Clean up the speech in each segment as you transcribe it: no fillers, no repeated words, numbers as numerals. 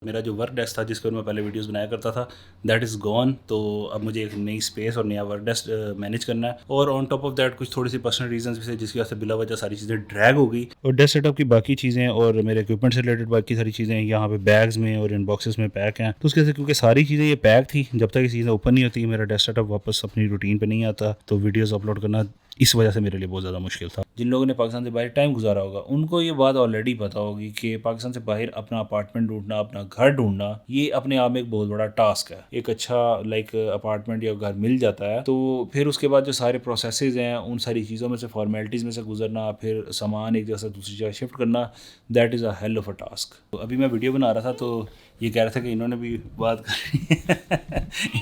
میرا جو work desk تھا جس پر میں پہلے ویڈیوز بنایا کرتا تھا دیٹ از گون. تو اب مجھے ایک نئی اسپیس اور نیا ورک ڈیسک مینیج کرنا ہے, اور آن ٹاپ آف دیٹ کچھ تھوڑی سی پرسنل ریزنس بھی تھے جس کی وجہ سے بلا وجہ ساری چیزیں ڈریگ ہو گئی, اور ڈیسک سیٹ اپ کی باقی چیزیں اور میرے اکوپمنٹ سے ریلیٹڈ باقی ساری چیزیں یہاں پہ بیگز میں اور ان باکسز میں پیک ہیں. تو اس کے سے کیونکہ ساری چیزیں یہ پیک تھی, جب تک یہ چیزیں اوپن نہیں ہوتی میرا ڈیسک سیٹ اپ واپس اپنی روٹین پہ نہیں آتا, تو ویڈیوز اپلوڈ کرنا اس وجہ سے میرے لیے بہت زیادہ مشکل تھا. جن لوگوں نے پاکستان سے باہر ٹائم گزارا ہوگا ان کو یہ بات آلریڈی پتہ ہوگی کہ پاکستان سے باہر اپنا اپارٹمنٹ ڈھونڈنا, اپنا گھر ڈھونڈنا, یہ اپنے آپ میں ایک بہت بڑا ٹاسک ہے. ایک اچھا اپارٹمنٹ یا گھر مل جاتا ہے تو پھر اس کے بعد جو سارے پروسیسز ہیں ان ساری چیزوں میں سے فارمیلٹیز میں سے گزرنا, پھر سامان ایک جگہ سے دوسری جگہ شفٹ کرنا, that is a heel of a task. تو ابھی میں ویڈیو بنا رہا تھا تو یہ کہہ رہا تھا کہ انہوں نے بھی بات کری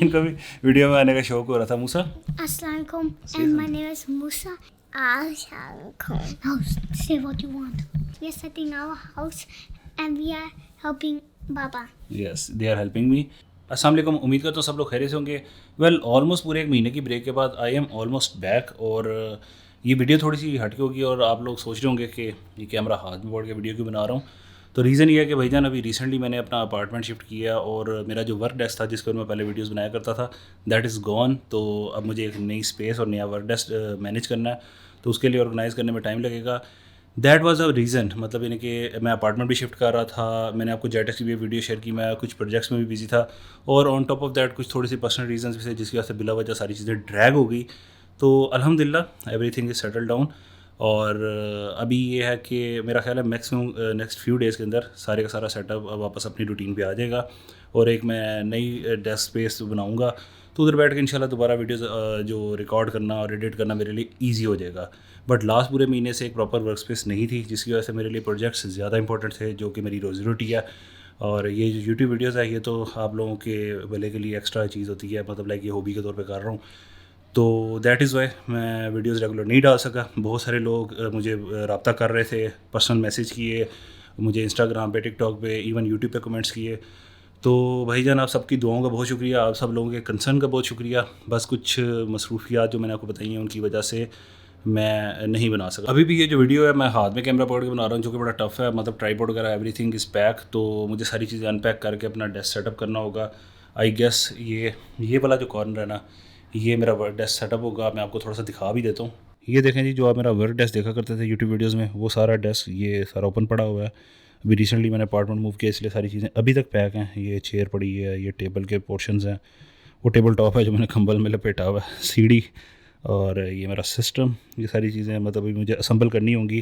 ان کو بھی ویڈیو میں آنے کا شوق ہو رہا تھا. موسیٰ, السلام علیکم, and my name is Musa. Say what you want. We are setting our house and we are helping Baba. Yes, they are helping me. السلام علیکم, امید کرتا ہوں سب لوگ خیریت سے ہوں گے. آلموسٹ پورے ایک مہینے کی بریک کے بعد آئی ایم آلموسٹ بیک, اور یہ ویڈیو تھوڑی سی ہٹ کے ہوگی اور آپ لوگ سوچ رہے ہوں گے کہ یہ کیمرہ ہاتھ میں پکڑ کے ویڈیو کیوں بنا رہا ہوں. تو ریزن یہ ہے کہ بھائی جان ابھی ریسنٹلی میں نے اپنا اپارٹمنٹ شفٹ کیا, اور میرا جو ورک ڈیسک تھا جس پر میں پہلے ویڈیوز بنایا کرتا تھا دیٹ از گون. تو اب مجھے ایک نئی اسپیس اور نیا ورک ڈیسک مینیج کرنا ہے, تو اس کے لیے آرگنائز کرنے میں ٹائم لگے گا. دیٹ واز اے ریزن, مطلب یعنی کہ میں اپارٹمنٹ بھی شفٹ کر رہا تھا, میں نے آپ کو جیٹیکس کی بھی ویڈیو شیئر کی, میں کچھ پروجیکٹس میں بھی بزی تھا, اور آن ٹاپ آف دیٹ کچھ تھوڑی سی پرسنل ریزنس بھی تھے جس کی وجہ سے بلا وجہ ساری چیزیں ڈریگ ہو گئی. تو الحمدللہ every thing is settle down, اور ابھی یہ ہے کہ میرا خیال ہے میکسیمم نیکسٹ فیو ڈیز کے اندر سارے کا سارا سیٹ اپ واپس اپنی روٹین پہ آ جائے گا, اور ایک میں نئی ڈیسک اسپیس بناؤں گا, تو ادھر بیٹھ کے انشاءاللہ دوبارہ ویڈیوز جو ریکارڈ کرنا اور ایڈٹ کرنا میرے لیے ایزی ہو جائے گا. بٹ لاسٹ پورے مہینے سے ایک پراپر ورک اسپیس نہیں تھی, جس کی وجہ سے میرے لیے پروجیکٹس زیادہ امپورٹنٹ تھے جو کہ میری روزی روٹی ہے. اور یہ جو یوٹیوب ویڈیوز ہے یہ تو آپ لوگوں کے بھلے کے لیے ایکسٹرا چیز ہوتی ہے, مطلب لائک یہ ہابی کے طور پہ کر رہا ہوں. تو دیٹ از وائی میں ویڈیوز ریگولر نہیں ڈال سکا. بہت سارے لوگ مجھے رابطہ کر رہے تھے, پرسنل میسیج کیے مجھے انسٹاگرام پہ, ٹک ٹاک پہ, ایون یوٹیوب پہ کمنٹس کیے. تو بھائی جان آپ سب کی دعاؤں کا بہت شکریہ, آپ سب لوگوں کے کنسرن کا بہت شکریہ. بس کچھ مصروفیات جو میں نے آپ کو بتائی ہیں ان کی وجہ سے میں نہیں بنا سکا. ابھی بھی یہ جو ویڈیو ہے میں ہاتھ میں کیمرہ پکڑ کے بنا رہا ہوں, جو کہ بڑا ٹف ہے, مطلب ٹرائی پوڈ وغیرہ ایوری تھنگ از پیک, تو مجھے ساری چیزیں ان پیک کر کے اپنا ڈیسک سیٹ اپ کرنا ہوگا. آئی گیس یہ والا جو کارنر ہے نا, یہ میرا ورک ڈیسک سیٹ اپ ہوگا. میں آپ کو تھوڑا سا دکھا بھی دیتا ہوں. یہ دیکھیں جی, جو آپ میرا ورک ڈیسک دیکھا کرتے تھے یوٹیوب ویڈیوز میں, وہ سارا ڈیسک یہ سارا اوپن پڑا ہوا ہے. ابھی ریسنٹلی میں نے اپارٹمنٹ موو کیا, اس لیے ساری چیزیں ابھی تک پیک ہیں. یہ چیئر پڑی ہے, یہ ٹیبل کے پورشنز ہیں, وہ ٹیبل ٹاپ ہے جو میں نے کمبل میں لپیٹا ہوا ہے, سی ڈی, اور یہ میرا سسٹم. یہ ساری چیزیں مطلب ابھی مجھے اسمبل کرنی ہوں گی,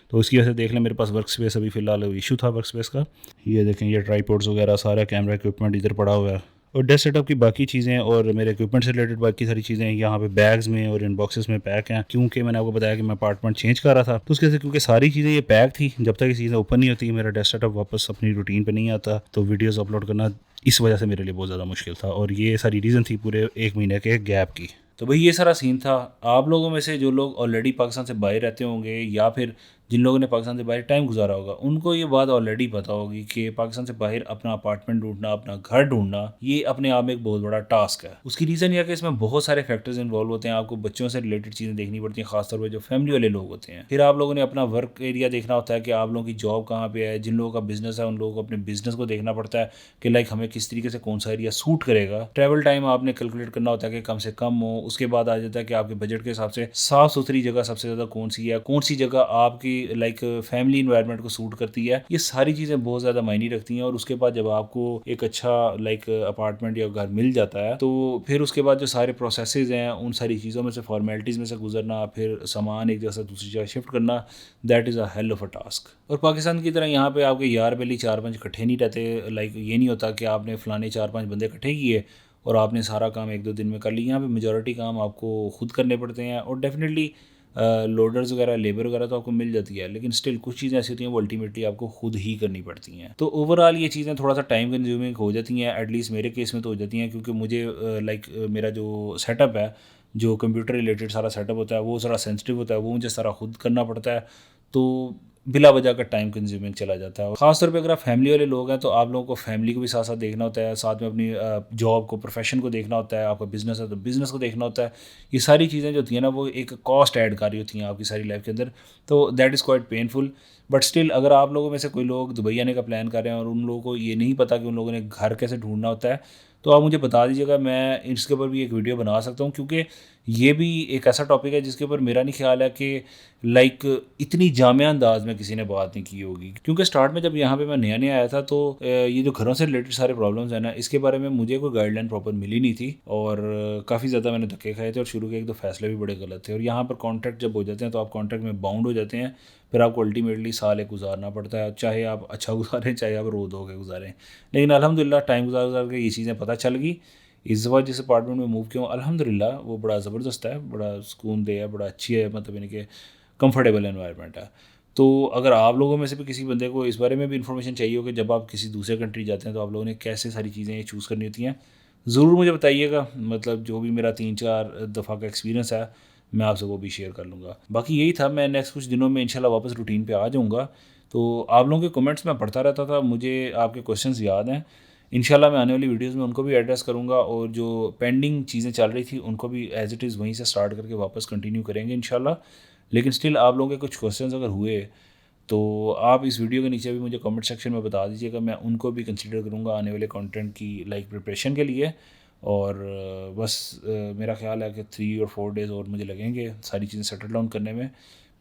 تو اس کی وجہ سے دیکھ لیں میرے پاس ورک اسپیس ابھی فی الحال ایشو تھا ورک اسپیس کا. یہ دیکھیں یہ ٹرائی پوڈز وغیرہ سارا کیمرہ اکوپمنٹ ادھر پڑا ہوا ہے, اور ڈیسک سیٹ اپ کی باقی چیزیں اور میرے اکوپمنٹ سے ریلیٹڈ باقی ساری چیزیں یہاں پہ بیگز میں اور ان باکسز میں پیک ہیں. کیونکہ میں نے آپ کو بتایا کہ میں اپارٹمنٹ چینج کر رہا تھا, تو اس کے سے کیونکہ ساری چیزیں یہ پیک تھی, جب تک یہ چیزیں اوپن نہیں ہوتی میرا ڈیسک سیٹ اپ واپس اپنی روٹین پہ نہیں آتا, تو ویڈیوز اپلوڈ کرنا اس وجہ سے میرے لیے بہت زیادہ مشکل تھا. اور یہ ساری ریزن تھی پورے ایک مہینے کے گیپ کی. تو بھئی یہ سارا سین تھا. آپ لوگوں میں سے جو لوگ آلریڈی پاکستان سے باہر رہتے ہوں گے, یا پھر جن لوگوں نے پاکستان سے باہر ٹائم گزارا ہوگا, ان کو یہ بات آلریڈی پتہ ہوگی کہ پاکستان سے باہر اپنا اپارٹمنٹ ڈھونڈنا, اپنا گھر ڈھونڈنا, یہ اپنے آپ میں ایک بہت بڑا ٹاسک ہے. اس کی ریزن یہ ہے کہ اس میں بہت سارے فیکٹرز انوالو ہوتے ہیں. آپ کو بچوں سے ریلیٹڈ چیزیں دیکھنی پڑتی ہیں, خاص طور پہ جو فیملی والے لوگ ہوتے ہیں. پھر آپ لوگوں نے اپنا ورک ایریا دیکھنا ہوتا ہے کہ آپ لوگوں کی جاب کہاں پہ ہے. جن لوگوں کا بزنس ہے ان لوگوں کو اپنے بزنس کو دیکھنا پڑتا ہے کہ لائک ہمیں کس طریقے سے کون سا ایریا سوٹ کرے گا. ٹریول ٹائم آپ نے کیلکولیٹ کرنا ہوتا ہے کہ کم سے کم ہو. اس کے بعد آ جاتا ہے کہ آپ کے بجٹ کے حساب سے صاف ستھری جگہ سب سے زیادہ کون سی ہے, کون سی جگہ آپ کی لائک فیملی انوائرمنٹ کو سوٹ کرتی ہے. یہ ساری چیزیں بہت زیادہ معنی رکھتی ہیں. اور اس کے بعد جب آپ کو ایک اچھا لائک اپارٹمنٹ یا گھر مل جاتا ہے, تو پھر اس کے بعد جو سارے پروسیسز ہیں ان ساری چیزوں میں سے فارمیلٹیز میں سے گزرنا, پھر سامان ایک جگہ سے دوسری جگہ شفٹ کرنا, that is a heel of a task. اور پاکستان کی طرح یہاں پہ آپ کے یار بیلی 4-5 اکٹھے نہیں رہتے. لائک یہ نہیں ہوتا کہ آپ نے فلانے 4-5 بندے اکٹھے کیے اور آپ نے سارا کام 1-2 دن میں کر لی. یہاں پہ میجورٹی کام آپ کو خود کرنے پڑتے ہیں, اور ڈیفینیٹلی لوڈرز وغیرہ, لیبر وغیرہ تو آپ کو مل جاتی ہے, لیکن اسٹل کچھ چیزیں ایسی ہوتی ہیں وہ الٹیمیٹلی آپ کو خود ہی کرنی پڑتی ہیں. تو اوور آل یہ چیزیں تھوڑا سا ٹائم کنزیومنگ ہو جاتی ہیں, ایٹ لیسٹ میرے کیس میں تو ہو جاتی ہیں, کیونکہ مجھے لائک میرا جو سیٹ اپ ہے, جو کمپیوٹر ریلیٹڈ سارا سیٹ اپ ہوتا ہے, وہ سارا سینسٹیو ہوتا ہے, وہ مجھے سارا خود کرنا پڑتا ہے. تو بلا وجہ کا ٹائم کنزیومنگ چلا جاتا ہے. خاص طور پہ اگر آپ فیملی والے لوگ ہیں تو آپ لوگوں کو فیملی کو بھی ساتھ ساتھ دیکھنا ہوتا ہے, ساتھ میں اپنی جاب کو, پروفیشن کو دیکھنا ہوتا ہے, آپ کا بزنس ہے تو بزنس کو دیکھنا ہوتا ہے. یہ ساری چیزیں جو ہوتی ہیں نا وہ ایک کاسٹ ایڈ کر رہی ہوتی ہیں آپ کی ساری لائف کے اندر, تو that is quite painful. But still اگر آپ لوگوں میں سے کوئی لوگ دبئی آنے کا پلان کر رہے ہیں اور ان لوگوں کو یہ نہیں پتا کہ ان لوگوں نے گھر کیسے ڈھونڈنا ہوتا ہے, تو آپ مجھے بتا دیجیے گا, میں اس کے اوپر بھی ایک ویڈیو بنا سکتا ہوں, کیونکہ یہ بھی ایک ایسا ٹاپک ہے جس کے اوپر میرا نہیں خیال ہے کہ لائک اتنی جامع انداز میں کسی نے بات نہیں کی ہوگی. کیونکہ اسٹارٹ میں جب یہاں پہ میں نیا آیا تھا تو یہ جو گھروں سے ریلیٹڈ سارے پرابلمس ہیں نا, اس کے بارے میں مجھے کوئی گائیڈ لائن پراپر ملی نہیں تھی, اور کافی زیادہ میں نے دھکے کھائے تھے, اور شروع کے ایک دو فیصلے بھی بڑے غلط تھے. اور یہاں پر کانٹریکٹ جب ہو جاتے ہیں تو آپ کانٹریکٹ میں باؤنڈ ہو جاتے ہیں, پھر آپ کو الٹیمیٹلی سال ایک گزارنا پڑتا ہے, چاہے آپ اچھا گزاریں چاہے آپ رو دھو کے گزاریں. لیکن الحمدللہ ٹائم گزار کے یہ چیزیں پتہ چل گئی. اس دفعہ جس اپارٹمنٹ میں موو کیا ہوں الحمدللہ وہ بڑا زبردست ہے, بڑا سکون دہ ہے, بڑا اچھی ہے, مطلب یعنی کہ کمفرٹیبل انوائرمنٹ ہے. تو اگر آپ لوگوں میں سے بھی کسی بندے کو اس بارے میں بھی انفارمیشن چاہیے ہو کہ جب آپ کسی دوسرے کنٹری جاتے ہیں تو آپ لوگوں نے کیسے ساری چیزیں یہ چوز کرنی ہوتی ہیں, ضرور مجھے بتائیے گا. مطلب جو بھی میرا 3-4 دفعہ کا ایکسپیرینس ہے میں آپ سے وہ بھی شیئر کر لوں گا. باقی یہی تھا, میں نیکسٹ کچھ دنوں میں انشاءاللہ واپس روٹین پہ آ جاؤں گا. تو آپ لوگوں کے کمنٹس میں پڑھتا رہتا تھا, مجھے آپ کے کویشچنز یاد ہیں. انشاءاللہ میں آنے والی ویڈیوز میں ان کو بھی ایڈریس کروں گا, اور جو پینڈنگ چیزیں چل رہی تھی ان کو بھی ایز اٹ از وہیں سے اسٹارٹ کر کے واپس کنٹینیو کریں گے انشاءاللہ. لیکن اسٹل آپ لوگوں کے کچھ کویشچنز اگر ہوئے تو آپ اس ویڈیو کے نیچے بھی مجھے کمنٹ سیکشن میں بتا دیجیے گا, میں ان کو بھی کنسیڈر کروں گا آنے والے کانٹینٹ کی لائک پریپریشن کے لیے. اور بس میرا خیال ہے کہ 3 اور 4 ڈیز اور مجھے لگیں گے ساری چیزیں سیٹل ڈاؤن کرنے میں,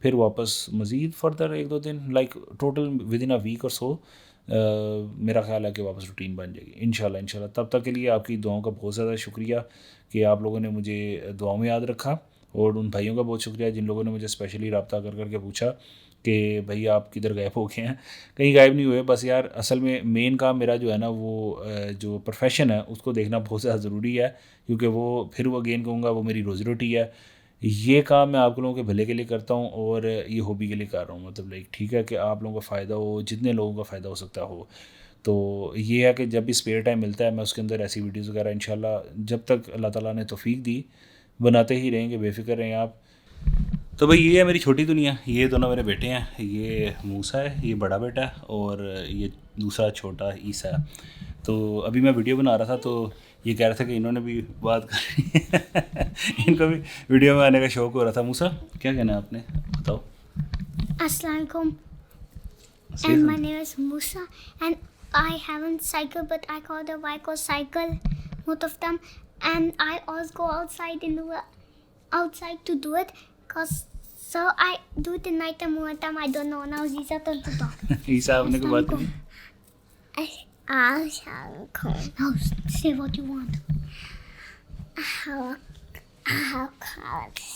پھر واپس مزید فردر 1-2 دن like total within a week اور سو میرا خیال ہے کہ واپس روٹین بن جائے گی انشاءاللہ. تب تک کے لیے آپ کی دعاؤں کا بہت زیادہ شکریہ کہ آپ لوگوں نے مجھے دعاؤں میں یاد رکھا, اور ان بھائیوں کا بہت شکریہ جن لوگوں نے مجھے اسپیشلی رابطہ کر کے پوچھا کہ بھائی آپ کدھر غائب ہو گئے ہیں. کہیں غائب نہیں ہوئے, بس یار اصل میں مین کام میرا جو ہے نا وہ جو پروفیشن ہے اس کو دیکھنا بہت زیادہ ضروری ہے, کیونکہ وہ پھر وہ اگین کہوں گا وہ میری روزی روٹی ہے. یہ کام میں آپ لوگوں کے بھلے کے لیے کرتا ہوں, اور یہ ہابی کے لیے کر رہا ہوں, مطلب لائک ٹھیک ہے کہ آپ لوگوں کا فائدہ ہو, جتنے لوگوں کا فائدہ ہو سکتا ہو. تو یہ ہے کہ جب بھی اسپیئر ٹائم ملتا ہے میں اس کے اندر ایسی ویڈیوز وغیرہ انشاءاللہ جب تک اللہ تعالیٰ نے توفیق دی بناتے ہی رہیں گے, بے فکر رہیں آپ. تو بھائی یہ ہے میری چھوٹی دنیا, یہ دونوں میرے بیٹے ہیں, یہ موسیٰ ہے, یہ بڑا بیٹا ہے, اور یہ دوسرا چھوٹا عیسیٰ ہے. تو ابھی میں ویڈیو بنا رہا تھا تو یہ کہہ رہا تھا کہ انہوں نے بھی بات کری ان کو بھی ویڈیو میں آنے کا شوق ہو رہا تھا. موسیٰ کیا کہنا ہے آپ نے, بتاؤ. Assalamu alaikum. And my name is Musa, and I haven't cycled, but I call the bike or cycle most of them, and I always go outside outside to do it, so I do it in night time, one time I don't know. Now Ziza turn to talk. عیسیٰ آپ نے کوئی بات کی. Now say what you want. How cards.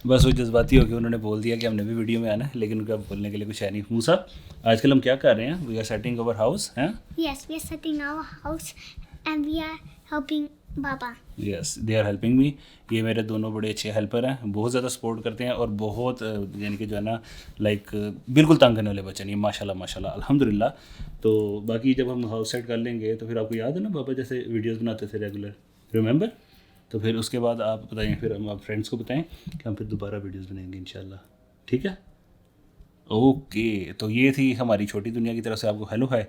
بس وہ جذباتی ہو کے انہوں نے بول دیا کہ ہم نے بھی ویڈیو میں آنا ہے, لیکن ان کا بولنے کے لیے کچھ ہے نہیں. موسیٰ آج کل ہم کیا کر رہے ہیں, we are setting our house ہیں. Yes, we are setting our house and we are helping Baba. Yes they are helping me. یہ میرے دونوں بڑے اچھے ہیلپر ہیں, بہت زیادہ سپورٹ کرتے ہیں, اور بہت یعنی کہ جو ہے نا لائک بالکل تنگ کرنے والے بچے نہیں, ماشاء اللہ الحمدللہ. تو باقی جب ہم ہاؤس سیٹ کر لیں گے تو پھر آپ کو یاد ہے نا بابا جیسے ویڈیوز بناتے تھے ریگولر, ریممبر, تو پھر اس کے بعد آپ بتائیں, پھر ہم آپ فرینڈس کو بتائیں کہ ہم پھر دوبارہ ویڈیوز بنائیں گے انشاءاللہ, ٹھیک ہے. اوکے, تو یہ تھی ہماری چھوٹی دنیا کی طرف سے آپ کو ہیلو ہے.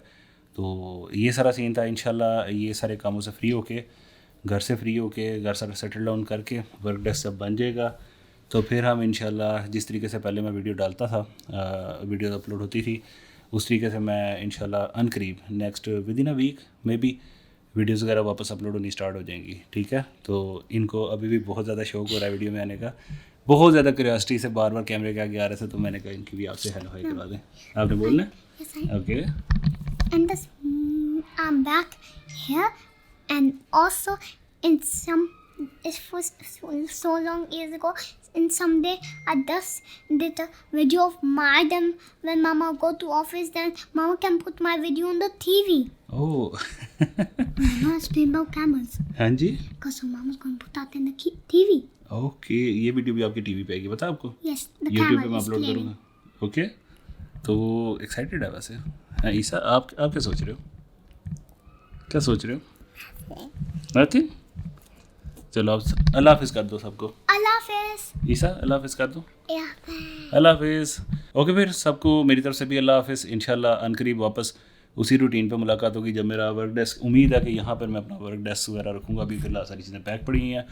تو یہ سارا سین تھا. انشاءاللہ یہ سارے کاموں سے فری ہو کے, گھر سے فری ہو کے, گھر سارا سیٹل ڈاؤن کر کے, ورک ڈیسک سب بن جائے گا, تو پھر ہم انشاءاللہ جس طریقے سے پہلے میں ویڈیو ڈالتا تھا, ویڈیو اپلوڈ ہوتی تھی, اس طریقے سے میں انشاءاللہ ان قریب next within a week میں بھی ویڈیوز وغیرہ واپس اپلوڈ ہونی اسٹارٹ ہو جائیں گی, ٹھیک ہے. تو ان کو ابھی بھی بہت زیادہ شوق ہو رہا ہے ویڈیو میں آنے کا, بہت زیادہ کیوریاسٹی سے بار بار کیمرے کے آگے آ رہے تھے, تو میں نے کہا ان کی بھی آپ سے ہیلو ہائی کروا دیں. آپ نے بولنا ہے, okay. And this, I'm back here, and also in some, it was so long years ago, in some day I just did a video of my them when Mama go to office, then Mama can put my video on the TV. Oh. Mama explain about camels. ہاں جی. Because Mama's going to put that in the TV. Okay, یہ video بھی آپ کی T V پہ آئے گی, بتا آپ کو. Yes, the یوٹیوب پہ camel میں is اپلوڈ کروں playing. گا. اوکے, تو ایکسائٹیڈ ہے ویسے. ہاں عیسیٰ, آپ کیا سوچ رہے ہو, کیا سوچ رہے ہو؟ نتھنگ. چلو آپ اللہ حافظ کر دو سب کو. Allah Hafiz. عیسیٰ اللہ حافظ کر دو. Yeah. اللہ حافظ. اوکے پھر سب کو میری طرف سے بھی اللہ حافظ. انشاءاللہ عنقریب واپس اسی روٹین پہ ملاقات ہوگی جب میرا ورک ڈیسک, امید ہے کہ یہاں پر میں اپنا ورک ڈیسک وغیرہ رکھوں گا. ابھی فی الحال ساری چیزیں پیک پڑی ہیں,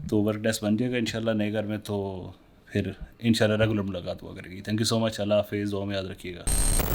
تو ورک ڈیسک بن جائے گا انشاءاللہ نئے گھر میں, تو پھر انشاءاللہ ریگولر ملاقات ہوا کرے گی. تھینک یو سو مچ. اللہ حافظ. دعا میں یاد رکھیے گا.